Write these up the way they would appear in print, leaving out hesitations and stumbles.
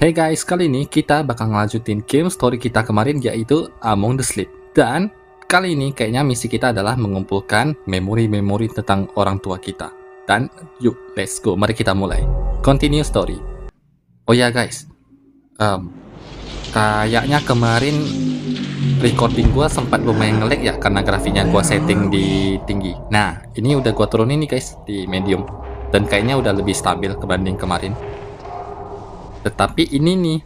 Hey guys, kali ini kita bakal ngelanjutin game story kita kemarin, yaitu Among the Sleep. Dan kali ini kayaknya misi kita adalah mengumpulkan memori-memori tentang orang tua kita. Dan yuk, let's go, mari kita mulai. Continue story. Oh ya guys, kayaknya kemarin recording gua sempat lumayan nge-lag ya, karena grafiknya gua setting di tinggi. Nah, ini udah gua turunin nih guys, di medium. Dan kayaknya udah lebih stabil kebanding kemarin. Tetapi ini nih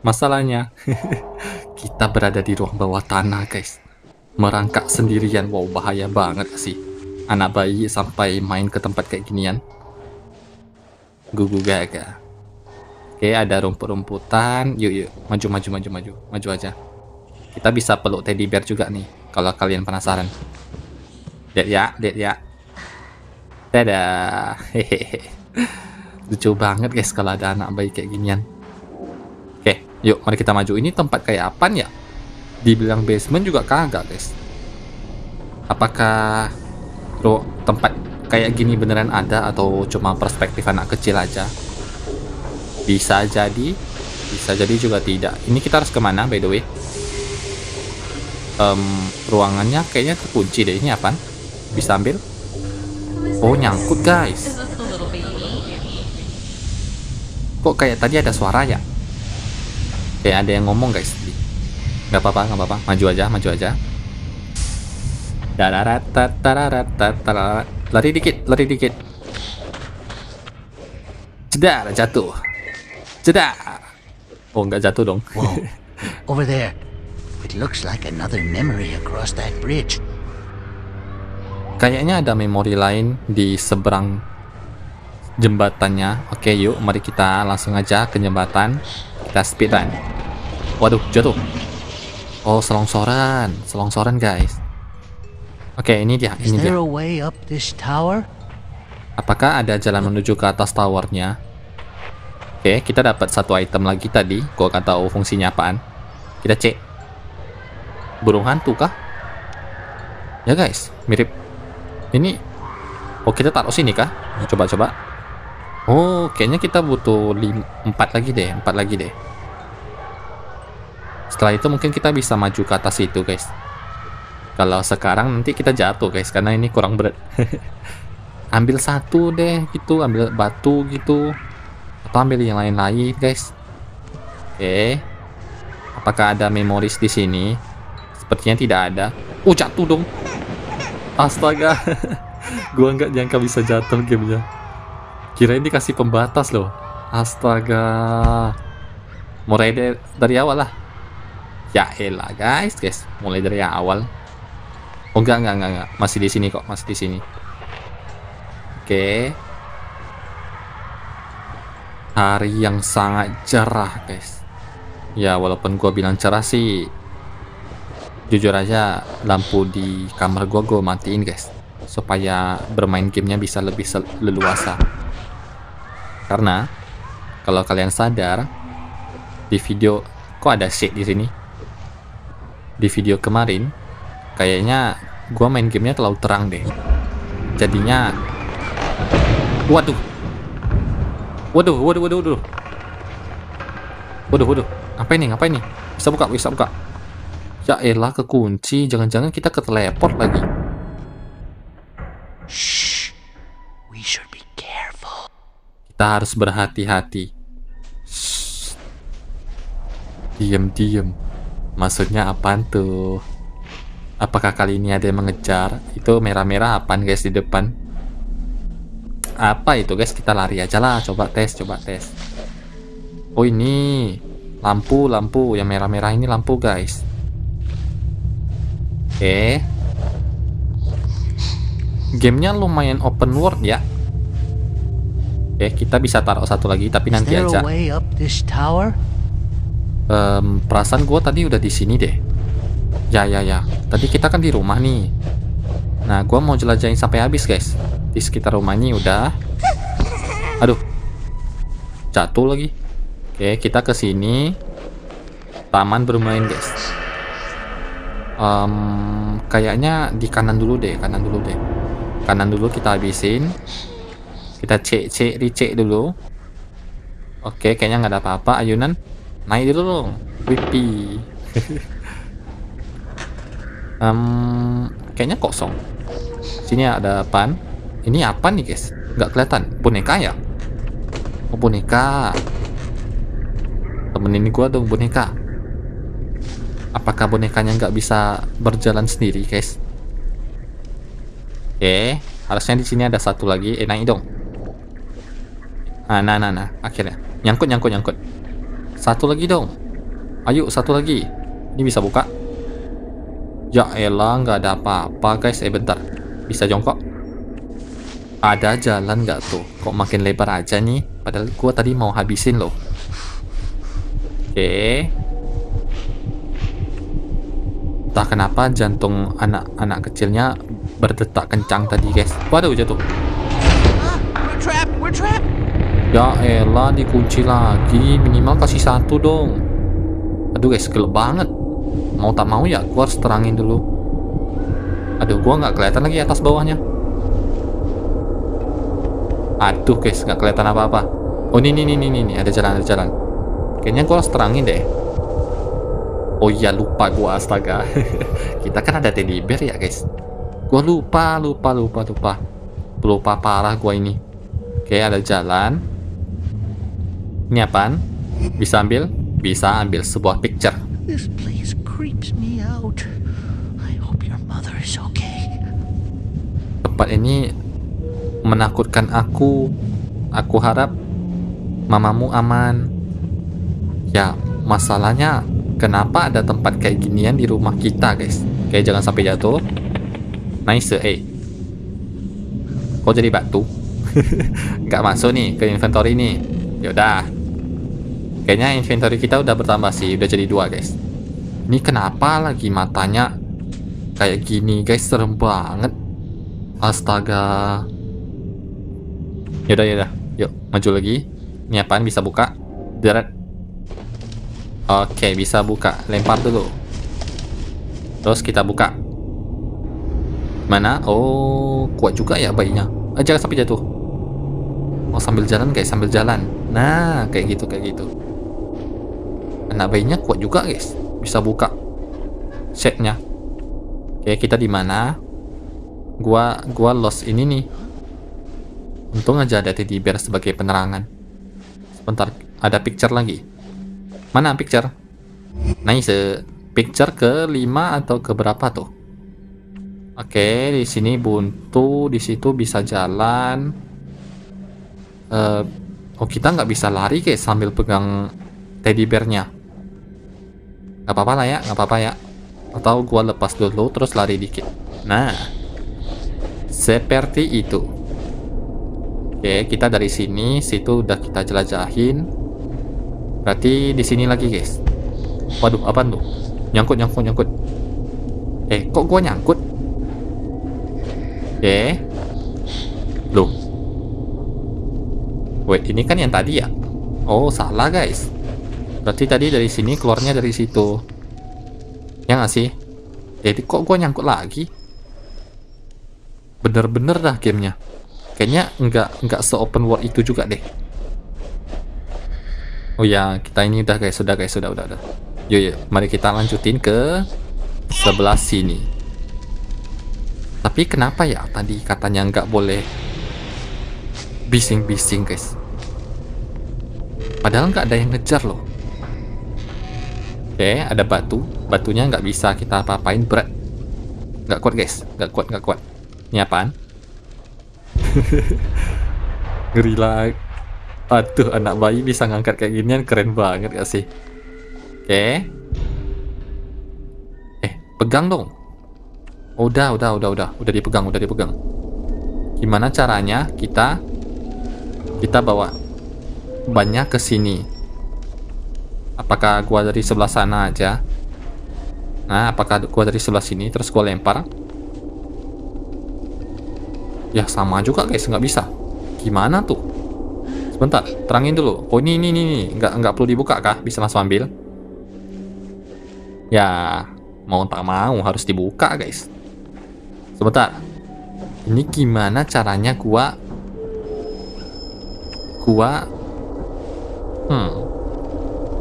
masalahnya. Kita berada di ruang bawah tanah guys, merangkak sendirian. Wow, bahaya banget sih anak bayi sampai main ke tempat kayak ginian. Gugu gaga. Oke, ada rumput-rumputan. Yuk maju aja. Kita bisa peluk teddy bear juga nih, kalau kalian penasaran. Lihat ya. Dadah. Hehehe. Lucu banget guys kalau ada anak bayi kayak ginian. Oke, yuk mari kita maju. Ini tempat kayak apaan ya? Dibilang basement juga kagak guys. Apakah tempat kayak gini beneran ada atau cuma perspektif anak kecil aja? Bisa jadi juga tidak. Ini kita harus kemana by the way? Ruangannya kayaknya terkunci deh. Ini apaan? Bisa ambil? Oh, nyangkut guys. Kok kayak tadi ada suara ya? Kayak ada yang ngomong guys. Gak apa-apa. Maju aja. Lari dikit. Jedar, jatuh. Jedar. Oh, nggak jatuh dong. Whoa, over there. It looks like another memory across that bridge. Kayaknya ada memori lain di seberang jembatannya. Oke, yuk mari kita langsung aja ke jembatan. Kita speedrun. Waduh, jatuh. Oh, selongsoran guys. Oke, ini dia. Is there a way up this tower? Apakah ada jalan menuju ke atas towernya? Oke, kita dapat satu item lagi tadi. Gua nggak tahu fungsinya apaan. Kita cek. Burung hantu kah? Ya guys, mirip. Ini. Oh, kita taruh sini kah? Coba. Oh, kayaknya kita butuh 4 lagi deh. Setelah itu mungkin kita bisa maju ke atas itu guys. Kalau sekarang nanti kita jatuh guys, karena ini kurang berat. Ambil satu deh gitu, ambil batu gitu, atau ambil yang lain guys. Oke. Apakah ada memoris di sini? Sepertinya tidak ada. Jatuh dong. Astaga. Gua nggak nyangka bisa jatuh gamenya. Kirain dikasih pembatas loh. Astaga. Mulai dari awal lah. Ya elah guys. Mulai dari awal. Oh enggak. Masih di sini kok. Oke. Hari yang sangat cerah guys. Ya walaupun gua bilang cerah sih, jujur aja lampu di kamar gua matiin guys, supaya bermain gamenya bisa lebih leluasa. Karena kalau kalian sadar, di video kok ada shade di sini. Di video kemarin kayaknya gua main gamenya terlalu terang deh. Jadinya waduh. Apa ini? Bisa buka. Ya elah, kekunci. Jangan-jangan kita keteleport lagi. Shh. We should be careful. Kita harus berhati-hati. Diam. Maksudnya apaan tuh? Apakah kali ini ada yang mengejar? Itu merah-merah apaan guys di depan? Apa itu guys? Kita lari aja lah. Coba tes. Oh, ini lampu. Yang merah-merah ini lampu guys. Oke. Gamenya lumayan open world ya. Oke, kita bisa taruh satu lagi, tapi nanti aja. Perasaan gue tadi udah di sini deh. Ya. Tadi kita kan di rumah nih. Nah, gue mau jelajahin sampai habis guys. Di sekitar rumah ini udah. Aduh, jatuh lagi. Oke, kita ke sini. Taman bermain guys. Kayaknya di kanan dulu deh. Kanan dulu kita habisin. Kita cek dulu. Oke, kayaknya nggak ada apa-apa. Ayunan, naik dulu dong. Wipi. Kayaknya kosong. Sini ada apaan? Ini apa nih guys? Nggak kelihatan. Boneka ya? Oh boneka. Temenin gua dong boneka. Apakah bonekanya nggak bisa berjalan sendiri guys? Oke, harusnya di sini ada satu lagi. Naik dong. Nah. Akhirnya nyangkut. Satu lagi dong. Ayo satu lagi. Ini bisa buka? Ya elah, nggak ada apa-apa guys. Bentar. Bisa jongkok? Ada jalan nggak tuh? Kok makin lebar aja nih? Padahal gua tadi mau habisin loh. Oke. Entah kenapa jantung anak-anak kecilnya berdetak kencang tadi guys. Waduh jatuh. We're trapped! Ya elah, dikunci lagi. Minimal kasih satu dong. Aduh guys, gelap banget. Mau tak mau ya gua harus terangin dulu. Aduh, gua nggak kelihatan lagi atas bawahnya. Aduh guys, nggak kelihatan apa-apa. Oh ini ada jalan. Kayaknya gua harus terangin deh. Oh iya, lupa gua, astaga. Kita kan ada teddy bear ya guys. Gua lupa. Lupa parah gua ini. Oke, ada jalan. Ini apaan? Bisa ambil? Bisa ambil sebuah picture. This place creeps me out. I hope your mother is okay. Tempat ini menakutkan aku. Aku harap mamamu aman. Ya, masalahnya kenapa ada tempat kayak ginian di rumah kita, guys? Kayak jangan sampai jatuh. Nice, Kok jadi batu? Nggak masuk nih ke inventory nih. Yaudah. Kayaknya inventory kita udah bertambah sih. Udah jadi 2, guys. Ini kenapa lagi matanya kayak gini, guys? Serem banget. Astaga. Yaudah. Yuk, maju lagi. Ini apaan? Bisa buka? Deret. Oke, bisa buka. Lempar dulu. Terus kita buka. Mana? Oh, kuat juga ya bayinya. Jangan sampai jatuh. Oh, sambil jalan guys, sambil jalan. Nah, kayak gitu. Anak bayinya kuat juga guys. Bisa buka setnya. Oke, kita di mana? Gua lost ini nih. Untung aja ada teddy bear sebagai penerangan. Sebentar, ada picture lagi. Mana picture? Nice. Picture ke-5 atau ke berapa tuh? Oke, di sini buntu, di situ bisa jalan. Oh, kita nggak bisa lari guys sambil pegang teddy bear-nya. Nggak apa-apa ya. Atau gua lepas dulu terus lari dikit. Nah, seperti itu. Oke, kita dari sini, situ udah kita jelajahin. Berarti di sini lagi guys. Waduh, apaan tuh? Nyangkut. Kok gua nyangkut? Loh. Wait, ini kan yang tadi ya? Oh, salah guys. Berarti tadi dari sini, keluarnya dari situ. Ya nggak sih? Jadi kok gua nyangkut lagi? Bener-bener dah gamenya. Kayaknya nggak se-open world itu juga deh. Oh ya, kita ini udah guys, sudah. Yuk, mari kita lanjutin ke sebelah sini. Tapi kenapa ya tadi katanya nggak boleh bising-bising guys? Padahal nggak ada yang ngejar loh. Oke, ada batunya nggak bisa kita apa-apain, berat. Nggak kuat guys, nggak kuat. Ini apaan? Ngeri lah. Aduh, anak bayi bisa ngangkat kayak ginian, keren banget gak sih? Oke. Pegang dong. Udah dipegang. Gimana caranya kita bawa bannya ke sini? Apakah gua dari sebelah sana aja? Nah, apakah gua dari sebelah sini terus gua lempar? Ya sama juga guys, nggak bisa. Gimana tuh? Sebentar, terangin dulu. Oh ini nggak perlu dibuka kah? Bisa langsung ambil? Ya, mau tak mau harus dibuka guys. Sebentar. Ini gimana caranya gua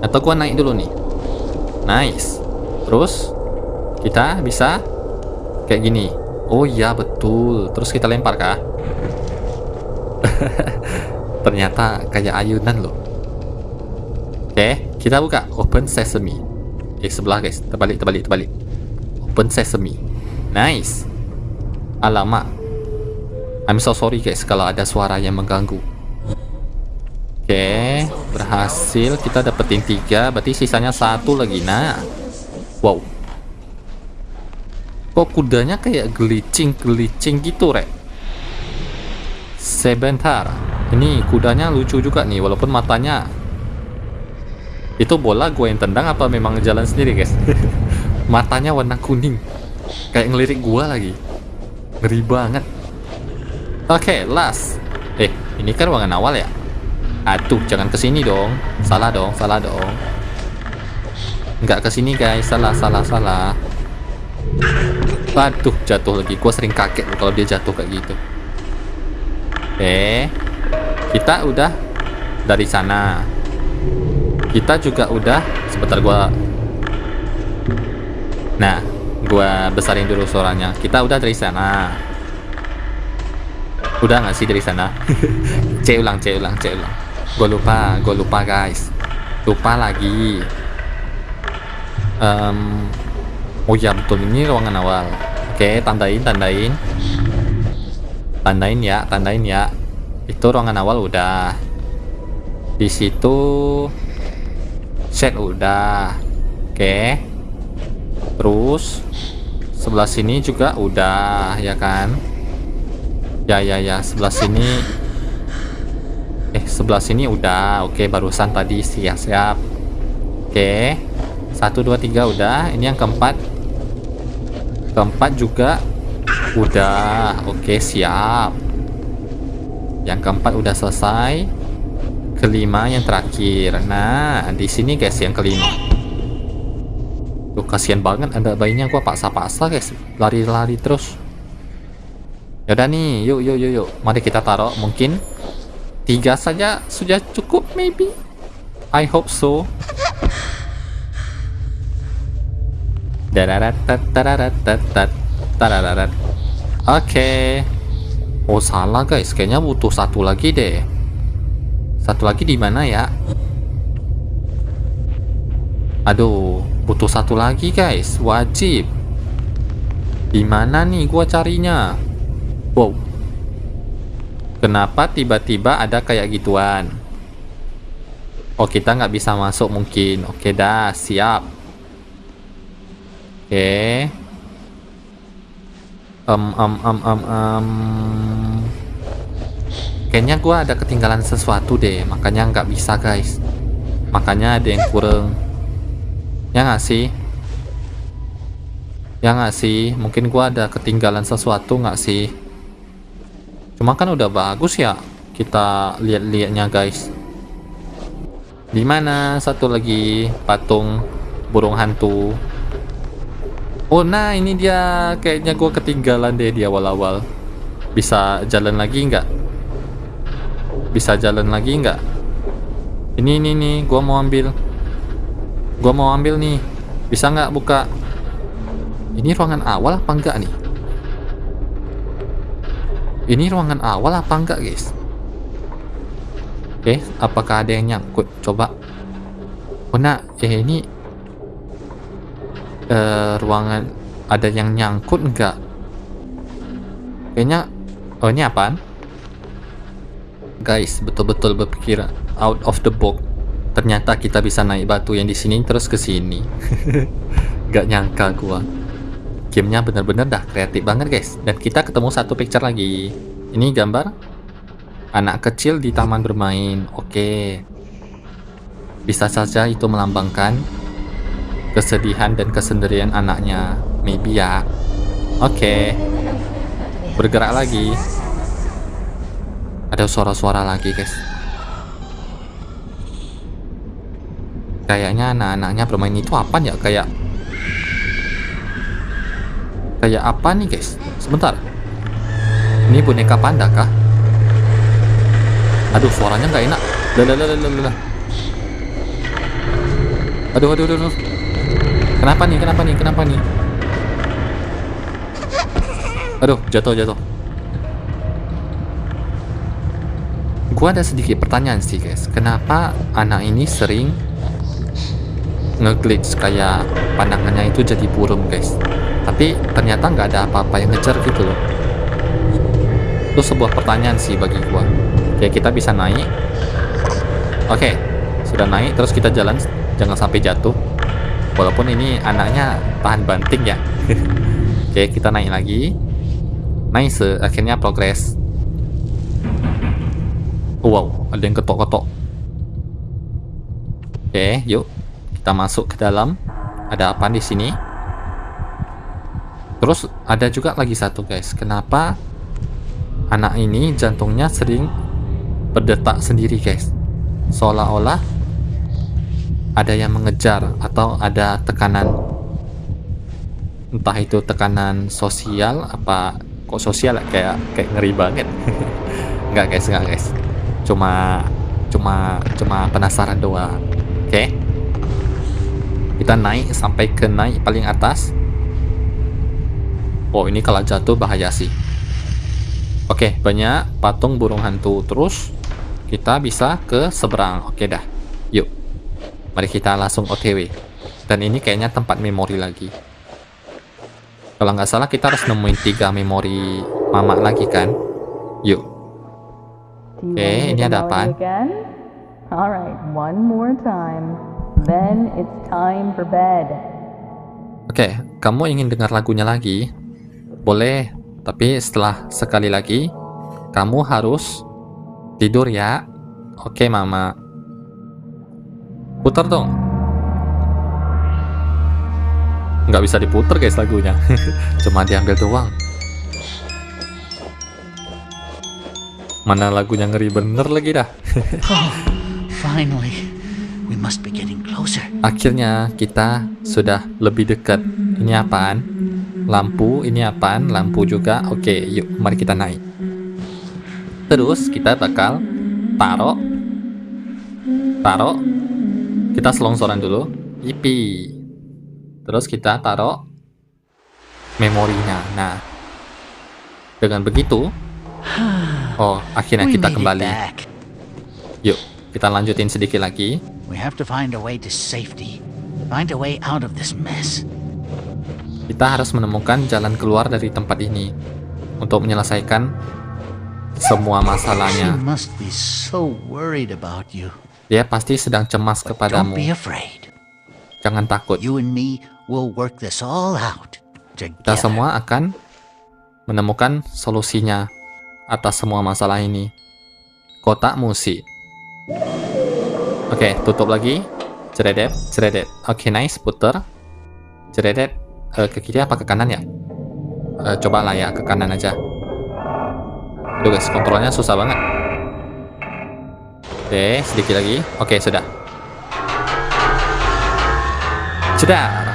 Atau gua naik dulu nih. Nice. Terus kita bisa kayak gini. Oh iya betul. Terus kita lempar kah? Ternyata kayak ayunan loh. Oke, kita buka Open Sesame. Sebelah guys. Terbalik. Open Sesame. Nice. Alamak. I'm so sorry guys kalau ada suara yang mengganggu. Oke, berhasil. Kita dapetin 3. Berarti sisanya 1 lagi. Nah. Wow. Kok kudanya kayak glitching gitu, Rek? Sebentar. Ini kudanya lucu juga nih, walaupun matanya. Itu bola gue yang tendang apa memang jalan sendiri, guys? Matanya warna kuning. Kayak ngelirik gue lagi. Ngeri banget. Oke, last. Ini kan ruangan awal ya? Aduh, jangan kesini dong. Salah dong. Nggak kesini guys, salah. Aduh, jatuh lagi. Gue sering kaget kalau dia jatuh kayak gitu. Kita udah dari sana. Kita juga udah. Sebentar gue besarin dulu suaranya. Kita udah dari sana. Udah nggak sih dari sana? C ulang. Gue lupa guys. Lupa lagi. Oh ya betul, ini ruangan awal. Oke, tandain ya. Itu ruangan awal udah. Di situ set udah. Oke. Terus sebelah sini juga udah, ya kan? Ya, sebelah sini udah. Oke, barusan tadi siap. Oke. 1 2 3 udah. Ini yang keempat juga udah. Oke, siap. Yang keempat udah selesai. Kelima yang terakhir. Nah, di sini guys yang kelima. Tuh, kasihan banget ada bayinya. Gua paksa guys, lari terus. Yaudah nih, yuk. Mari kita taruh. Mungkin 3 saja sudah cukup, maybe. I hope so. Oke. Oh salah guys, kayaknya butuh 1 lagi deh. 1 lagi di mana ya? Aduh, butuh 1 lagi guys, wajib. Di mana nih gua carinya? Wow. Kenapa tiba-tiba ada kayak gituan? Oh, kita nggak bisa masuk mungkin. Oke dah, siap. Oke. Kayaknya gue ada ketinggalan sesuatu deh, makanya nggak bisa guys. Makanya ada yang kurang. Ya nggak sih? Mungkin gue ada ketinggalan sesuatu nggak sih? Cuma kan udah bagus ya kita lihat-lihatnya guys. Di mana satu lagi patung burung hantu? Oh nah, ini dia. Kayaknya gue ketinggalan deh di awal-awal. Bisa jalan lagi nggak? Ini nih, gue mau ambil nih. Bisa nggak buka? Ini ruangan awal apa enggak nih? Ini ruangan awal apa enggak guys? Oke, apakah ada yang nyangkut? Coba. Oh nah, ini ruangan ada yang nyangkut enggak? Kayaknya. Oh, ini apaan? Guys, betul-betul berpikir out of the box. Ternyata kita bisa naik batu yang di sini terus ke sini. Gak nyangka gua. Gamenya bener-bener dah kreatif banget guys. Dan kita ketemu 1 picture lagi. Ini gambar anak kecil di taman bermain. Oke. Bisa saja itu melambangkan kesedihan dan kesendirian anaknya. Maybe ya. Oke. Bergerak lagi. Ada suara-suara lagi guys. Kayaknya anak-anaknya bermain itu apa ya? Kayak apa nih guys? Sebentar. Ini boneka panda kah? Aduh, suaranya nggak enak. Aduh, aduh, aduh, aduh. Kenapa nih? Kenapa nih? Kenapa nih? Aduh, jatuh, jatuh. Gua ada sedikit pertanyaan sih, guys. Kenapa anak ini sering ngeglitch kayak pandangannya itu jadi burung, guys? Tapi ternyata nggak ada apa-apa yang ngejar gitu loh. Itu sebuah pertanyaan sih bagi gua. Kayak kita bisa naik. Oke, sudah naik. Terus kita jalan, jangan sampai jatuh. Walaupun ini anaknya tahan banting ya. Oke, kita naik lagi. Nice, akhirnya progres. Wow, ada yang ketok-ketok. Oke, yuk kita masuk ke dalam. Ada apa di sini? Terus ada juga lagi satu, guys. Kenapa anak ini jantungnya sering berdetak sendiri, guys? Seolah-olah ada yang mengejar atau ada tekanan. Entah itu tekanan sosial apa kok sosial ya? kayak ngeri banget. Enggak, guys. Cuma penasaran doang. Oke. Kita naik sampai ke naik paling atas. Oh, ini kalau jatuh bahaya sih. Oke, banyak patung burung hantu. Terus kita bisa ke seberang. Oke dah. Yuk. Mari kita langsung OTW. Dan ini kayaknya tempat memori lagi. Kalau nggak salah kita harus nemuin 3 memori mama lagi kan? Yuk. Oke, ini ada apaan? Alright, one more time. Then it's time for bed. Oke, kamu ingin dengar lagunya lagi? Boleh, tapi setelah sekali lagi, kamu harus tidur ya. Oke, mama. Putar dong. Nggak bisa diputar, guys, lagunya. Cuma diambil doang. Mana lagunya ngeri bener lagi dah. Oh, finally. We must be getting closer. Akhirnya kita sudah lebih dekat. Ini apaan? Lampu, ini apaan? Lampu juga. Oke, yuk mari kita naik. Terus kita bakal taruh. Kita selongsoran dulu. Yipi. Terus kita taruh memorinya. Nah, dengan begitu, oh, akhirnya We kita made it kembali. back. Yuk, kita lanjutin sedikit lagi. We have to find a way to safety. Find a way out of this mess. Kita harus menemukan jalan keluar dari tempat ini untuk menyelesaikan semua She masalahnya. must be so worried about you. Dia pasti sedang cemas Don't kepadamu. be afraid. Jangan takut. You and me will work this all out Kita together. semua akan menemukan solusinya atas semua masalah ini. Kotak musik. Oke, tutup lagi. Ceredet. Oke, nice, puter. Ceredet. Ke kiri apa ke kanan ya? Cobalah ya, ke kanan aja. Aduh guys, kontrolnya susah banget. Oke, sedikit lagi. Oke, sudah. Cedar.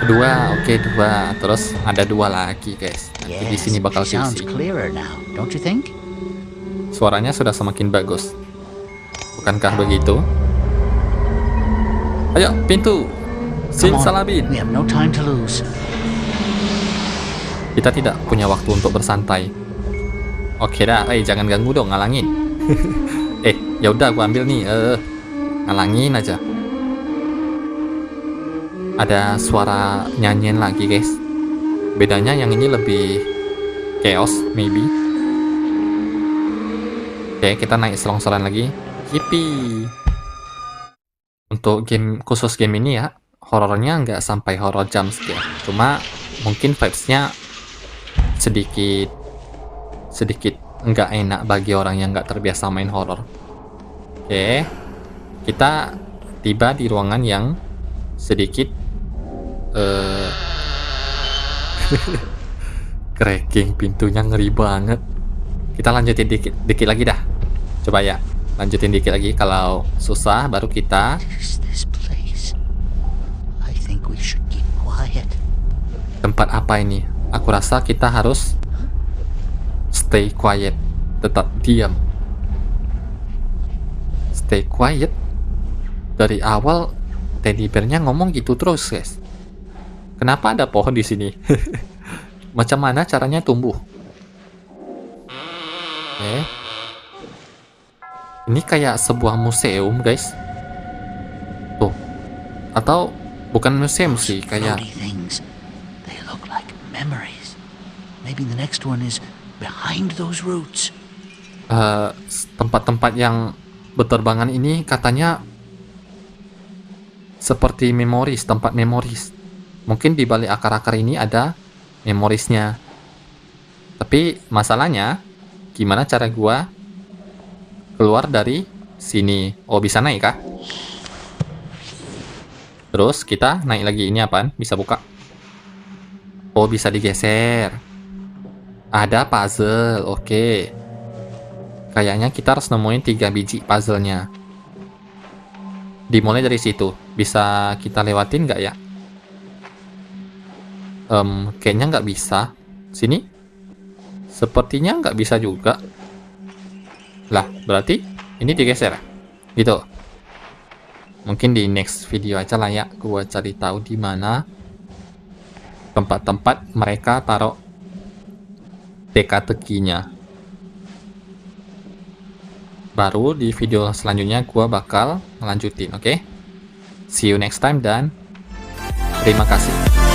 Kedua, oke, 2. Terus ada 2 lagi, guys. Nanti di sini bakal sounds sisi. clearer now, don't you think? Suaranya sudah semakin bagus. Bukankah begitu? Ayo, pintu. Come on, Simsalabim. we have no time to lose. Kita tidak punya waktu untuk bersantai. Oke dah, jangan ganggu dong, ngalangin. Ya udah, gua ambil nih. Ngalangin aja. Ada suara nyanyian lagi, guys. Bedanya yang ini lebih chaos, maybe. Oke, kita naik selongsoran lagi. Yippee. Untuk khusus game ini ya, horornya nggak sampai horor jumpscare. Cuma mungkin vibes-nya sedikit nggak enak bagi orang yang nggak terbiasa main horor. Oke, kita tiba di ruangan yang sedikit cracking, pintunya ngeri banget. Kita lanjutin dikit lagi dah. Coba ya, lanjutin dikit lagi. Kalau susah baru kita. Is this place? I think we should keep quiet. Tempat apa ini? Aku rasa kita harus stay quiet, tetap diam. Stay quiet. Dari awal teddy bear-nya ngomong gitu terus, guys. Kenapa ada pohon di sini? Macam mana caranya tumbuh? Ini kayak sebuah museum, guys. Tuh. Atau bukan museum sih, kayak Floaty things. They look like memories. Maybe the next one is behind those roots. tempat-tempat yang berterbangan ini katanya seperti memoris, tempat memoris. Mungkin di balik akar-akar ini ada memorisnya. Tapi masalahnya, gimana cara gua keluar dari sini? Oh, bisa naik kah? Terus kita naik lagi. Ini apaan? Bisa buka? Oh, bisa digeser. Ada puzzle. Oke. Kayaknya kita harus nemuin 3 biji puzzle-nya. Dimulai dari situ. Bisa kita lewatin nggak ya? Kayaknya nggak bisa. Sini? Sepertinya nggak bisa juga. Lah, berarti ini digeser. Gitu. Mungkin di next video aja lah ya. Gua cari tahu di mana tempat-tempat mereka taruh teka-tekinya. Baru di video selanjutnya gua bakal melanjutin, oke? See you next time dan terima kasih.